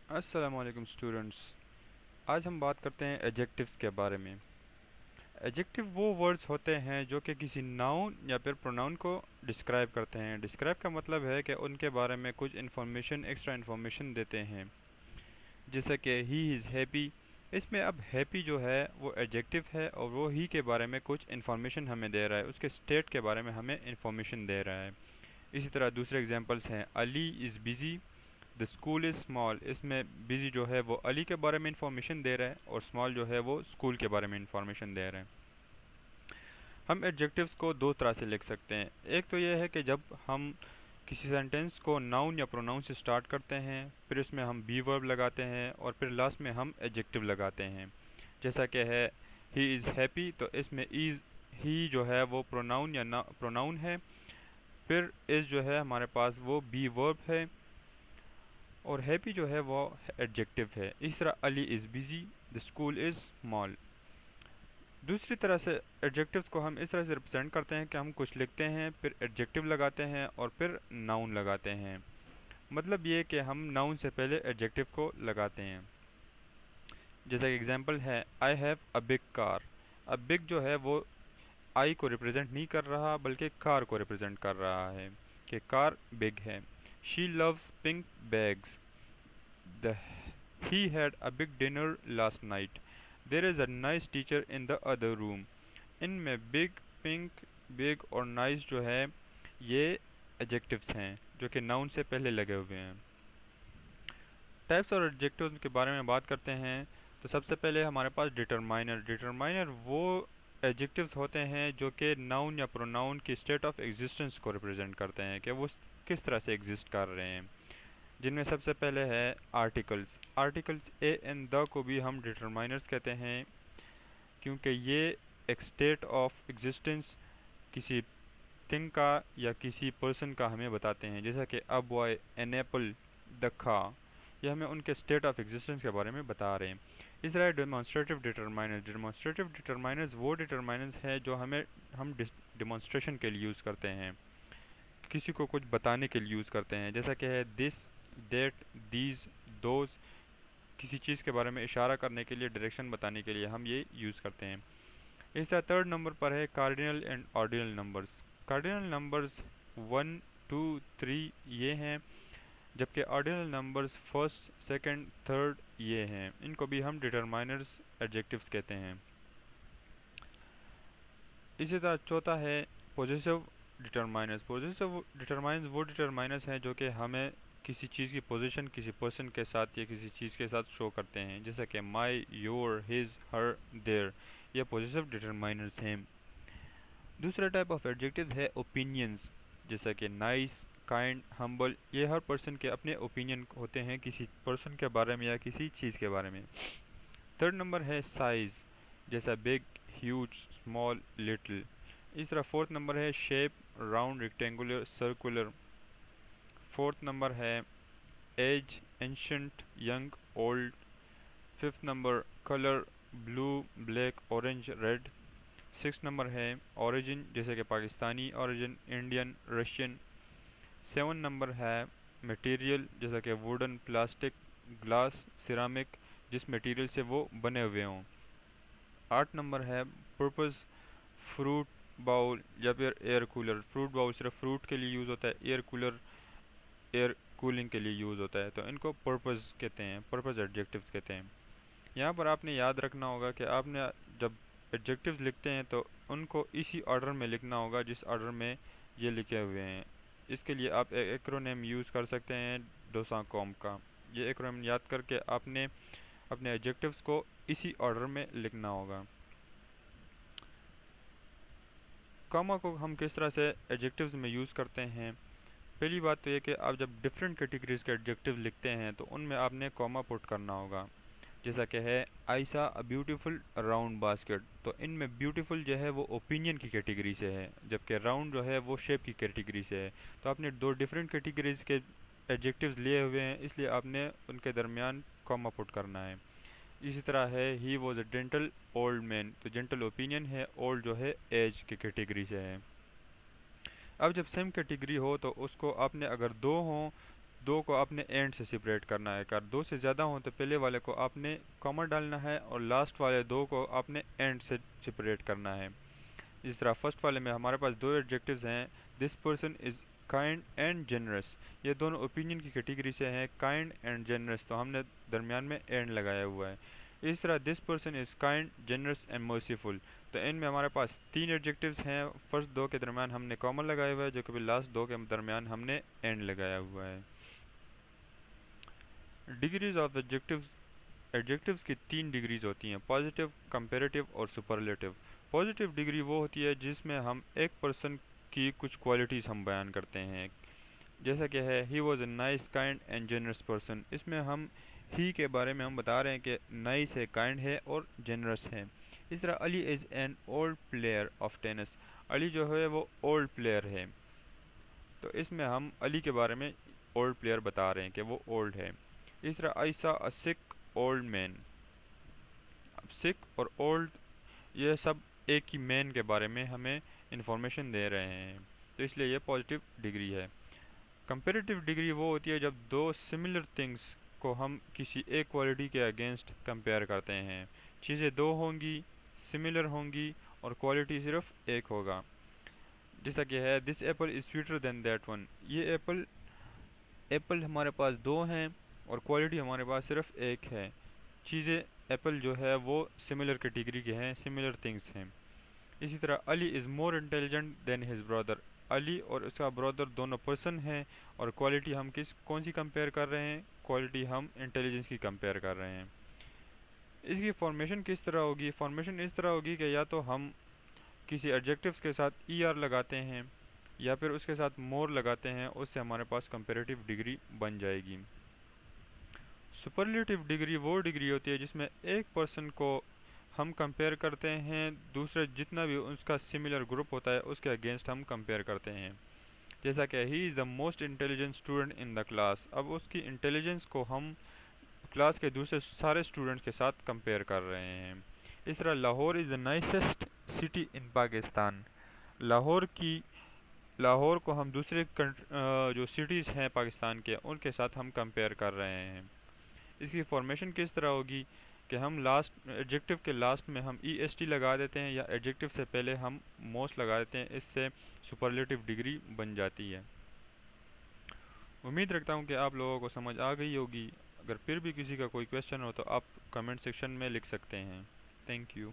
अस्सलाम वालेकुम स्टूडेंट्स। आज हम बात करते हैं एडजेक्टिव्स के बारे में। एडजेक्टिव वो वर्ड्स होते हैं जो कि किसी नाउन या फिर प्रोनाउन को डिस्क्राइब करते हैं। डिस्क्राइब का मतलब है कि उनके बारे में कुछ इन्फॉर्मेशन, एक्स्ट्रा इन्फॉर्मेशन देते हैं। जैसे कि ही इज़ हैप्पी। इसमें अब हैप्पी जो है वो एडजेक्टिव है और वो ही के बारे में कुछ इन्फॉर्मेशन हमें दे रहा है, उसके स्टेट के बारे में हमें इन्फॉर्मेशन दे रहा है। इसी तरह दूसरे एग्जांपल्स हैं, Ali is busy, the school is small. इसमें बिजी जो है वो अली के बारे में इंफॉर्मेशन दे रहा है और स्मॉल जो है वो स्कूल के बारे में इंफॉर्मेशन दे रहा है। हम एडजेक्टिव्स को दो तरह से लिख सकते हैं। एक तो ये है कि जब हम किसी सेंटेंस को नाउन या प्रोनाउन से स्टार्ट करते हैं, फिर उसमें हम बी वर्ब लगाते हैं और फिर लास्ट में हम एडजेक्टिव लगाते हैं। जैसा कि है ही इज़ हैप्पी, तो इसमें इज़, ही जो है वो प्रोनाउन या प्रोनाउन है, फिर इज़ जो है हमारे पास वो बी वर्ब है और हैप्पी जो है वो एडजेक्टिव है। इस तरह Ali is busy, the school is small. दूसरी तरह से एडजेक्टिव्स को हम इस तरह से रिप्रेजेंट करते हैं कि हम कुछ लिखते हैं, फिर एडजेक्टिव लगाते हैं और फिर नाउन लगाते हैं। मतलब ये कि हम नाउन से पहले एडजेक्टिव को लगाते हैं। जैसा कि एग्जांपल है, I have a big car. अब बिग जो है वो आई को रिप्रेजेंट नहीं कर रहा बल्कि कार को रिप्रेजेंट कर रहा है कि कार बिग है। She loves pink bags. The He had a big dinner last night. There is a nice teacher in the other room. इनमें बिग, पिंक, बिग और नाइस जो है ये एडजेक्टिव्स हैं जो कि नाउन से पहले लगे हुए हैं। टाइप्स और एडजेक्टिव्स के बारे में बात करते हैं तो सबसे पहले हमारे पास डिटरमाइनर। डिटरमाइनर वो एडजेक्टिव्स होते हैं जो कि नाउन या प्रोनाउन की स्टेट ऑफ एग्जिस्टेंस को रिप्रेजेंट करते हैं कि वो किस तरह से एग्जिस्ट कर रहे हैं। जिनमें सबसे पहले है articles. Articles A and the को भी हम डिटरमाइनर्स कहते हैं क्योंकि ये एक स्टेट ऑफ एग्जिस्टेंस किसी थिंग का या किसी पर्सन का हमें बताते हैं। जैसा कि a boy, an apple, the खा, ये हमें उनके स्टेट ऑफ एग्जिस्टेंस के बारे में बता रहे हैं। इस तरह डेमोन्स्ट्रेटिव डिटरमाइनर्स। डेमोन्स्ट्रेटिव डिटरमाइनर्स वो डिटरमाइनर्स हैं जो हम डिमॉन्स्ट्रेशन के लिए यूज़ करते हैं, किसी को कुछ बताने के लिए यूज़ करते हैं। जैसा कि है दिस, दैट, दीज, दोज, किसी चीज़ के बारे में इशारा करने के लिए, डायरेक्शन बताने के लिए हम ये यूज़ करते हैं। इस तरह थर्ड नंबर पर है cardinal and ordinal numbers. Cardinal numbers 1, 2, 3 ये हैं, जबकि ordinal numbers first, second, third ये हैं। इनको भी हम डिटरमाइनर्स एडजेक्टिव्स कहते हैं। इसी तरह चौथा है पॉजिटिव डिटरमाइनर्स। पॉजिटिव डिटरमाइनर्स वो डिटरमाइनर्स हैं जो कि हमें किसी चीज़ की पोजीशन किसी पर्सन के साथ या किसी चीज़ के साथ शो करते हैं। जैसे कि माई, योर, हिज, हर, देयर, ये पॉजिटिव डिटरमाइनर्स हैं। दूसरा टाइप ऑफ एडजेक्टिव है ओपिनियंस। जैसा कि नाइस, काइंड, हम्बल, ये हर पर्सन के अपने ओपिनियन होते हैं किसी पर्सन के बारे में या किसी चीज़ के बारे में। थर्ड नंबर है साइज़, जैसा बिग, ह्यूज, स्मॉल, लिटिल। इस तरह फोर्थ नंबर है shape, round, rectangular, circular. Fourth number है age, ancient, young, old. Fifth number colour, blue, black, orange, red. Six number है ओरिजिन, जैसे कि Pakistani origin, Indian, Russian. Seven number है material, जैसा कि वुडन, प्लास्टिक, ग्लास, सिरामिक, जिस material से वो बने हुए हों। आठ नंबर है पर्पस, फ्रूट बाउल या फिर एयर कूलर। फ्रूट बाउल सिर्फ फ्रूट के लिए यूज़ होता है, एयर कूलर एयर कूलिंग के लिए यूज़ होता है, तो इनको पर्पस कहते हैं, पर्पस एडजेक्टिव्स कहते हैं। यहाँ पर आपने याद रखना होगा कि आपने जब एडजेक्टिव्स लिखते हैं तो उनको इसी ऑर्डर में लिखना होगा जिस ऑर्डर में ये लिखे हुए हैं। इसके लिए आप एक एक्रोनिम यूज़ कर सकते हैं डोसाकॉम का। ये एक्रोनिम याद करके आपने अपने एडजेक्टिव्स को इसी ऑर्डर में लिखना होगा। कॉमा को हम किस तरह से एडजेक्टिव्स में यूज़ करते हैं। पहली बात तो ये कि आप जब डिफरेंट कैटेगरीज के एडजेक्टिव लिखते हैं तो उनमें आपने कॉमा पुट करना होगा। जैसा कि है Ayesha a beautiful round basket, तो इनमें ब्यूटीफुल जो है वो ओपिनियन की कैटेगरी से है, जबकि राउंड जो है वो शेप की कैटेगरी से है। तो आपने दो डिफरेंट कैटेगरीज के एडजेक्टिव्स लिए हुए हैं, इसलिए आपने उनके दरमियान कॉमा पुट करना है। इसी तरह है he was a gentle old man, तो जेंटल ओपिनियन है, ओल्ड जो है एज की कैटेगरी से है। अब जब सेम कैटेगरी हो तो उसको आपने अगर दो हों, दो को आपने एंड से सेपरेट करना है। अगर दो से ज़्यादा हो तो पहले वाले को आपने कॉमा डालना है और लास्ट वाले दो को आपने एंड से सेपरेट करना है। इस तरह फर्स्ट वाले में हमारे पास दो एडजेक्टिव्स हैं, this person is kind and generous. ये दोनों ओपिनियन की कैटेगरी से हैं, काइंड एंड जनरस, तो हमने दरमियान में एंड लगाया हुआ है। इस तरह this person is kind generous and merciful, तो इनमें हमारे पास तीन एडजेक्टिव्स हैं। फर्स्ट दो के दरमियान हमने कॉमा लगाया हुआ है, जो कि लास्ट दो के दरमियान हमने एंड लगाया हुआ है। डिग्रीज ऑफ एडजेक्टिव्स, एडजेक्टिव्स की तीन डिग्रीज होती हैं, पॉजिटिव, कंपैरेटिव और सुपरलेटिव। पॉजिटिव डिग्री वो होती है जिसमें हम एक पर्सन की कुछ क्वालिटीज़ हम बयान करते हैं, जैसा कि है he was a nice kind and generous person. इसमें हम ही के बारे में हम बता रहे हैं कि नाइस है, काइंड है और जनरस है। इस तरह Ali is an old player of tennis, Ali जो है वो ओल्ड प्लेयर है, तो इसमें हम अली के बारे में ओल्ड प्लेयर बता रहे हैं कि वो ओल्ड है। इस तरह आई सा अ सिक ओल्ड मैन, अब सिक और ओल्ड ये सब एक ही मैन के बारे में हमें इंफॉर्मेशन दे रहे हैं, तो इसलिए ये पॉजिटिव डिग्री है। कंपेरेटिव डिग्री वो होती है जब दो सिमिलर थिंग्स को हम किसी एक क्वालिटी के अगेंस्ट कंपेयर करते हैं। चीज़ें दो होंगी, सिमिलर होंगी और क्वालिटी सिर्फ एक होगा। जैसा कि है this Apple is sweeter than that one, ये एप्पल एप्पल हमारे पास दो हैं और क्वालिटी हमारे पास सिर्फ एक है। चीज़ें एप्पल जो है वो सिमिलर कैटेगरी के हैं, सिमिलर थिंग्स हैं। इसी तरह Ali is more intelligent then his brother, Ali और उसका ब्रदर दोनों पर्सन हैं और क्वालिटी हम कौन सी कंपेयर कर रहे हैं, क्वालिटी हम इंटेलिजेंस की कंपेयर कर रहे हैं। इसकी फॉर्मेशन किस तरह होगी, फॉर्मेशन इस तरह होगी कि या तो हम किसी एडजेक्टिव्स के साथ ई आर लगाते हैं या फिर उसके साथ मोर लगाते हैं, उससे हमारे पास कंपेरेटिव डिग्री बन जाएगी। सुपरलेटिव डिग्री वो डिग्री होती है जिसमें एक पर्सन को हम कंपेयर करते हैं दूसरे जितना भी उसका सिमिलर ग्रुप होता है उसके अगेंस्ट हम कंपेयर करते हैं। जैसा कि he is the most intelligent student in the class, अब उसकी इंटेलिजेंस को हम क्लास के दूसरे सारे स्टूडेंट्स के साथ कंपेयर कर रहे हैं। इस तरह Lahore is the nicest city in Pakistan, Lahore को हम दूसरे जो सिटीज़ हैं पाकिस्तान के उनके साथ हम कंपेयर कर रहे हैं। इसकी फॉर्मेशन किस तरह होगी कि हम लास्ट एडजेक्टिव के लास्ट में हम ई एस टी लगा देते हैं या एडजेक्टिव से पहले हम मोस्ट लगा देते हैं, इससे सुपरलेटिव डिग्री बन जाती है। उम्मीद रखता हूँ कि आप लोगों को समझ आ गई होगी। अगर फिर भी किसी का कोई क्वेश्चन हो तो आप कमेंट सेक्शन में लिख सकते हैं। Thank you.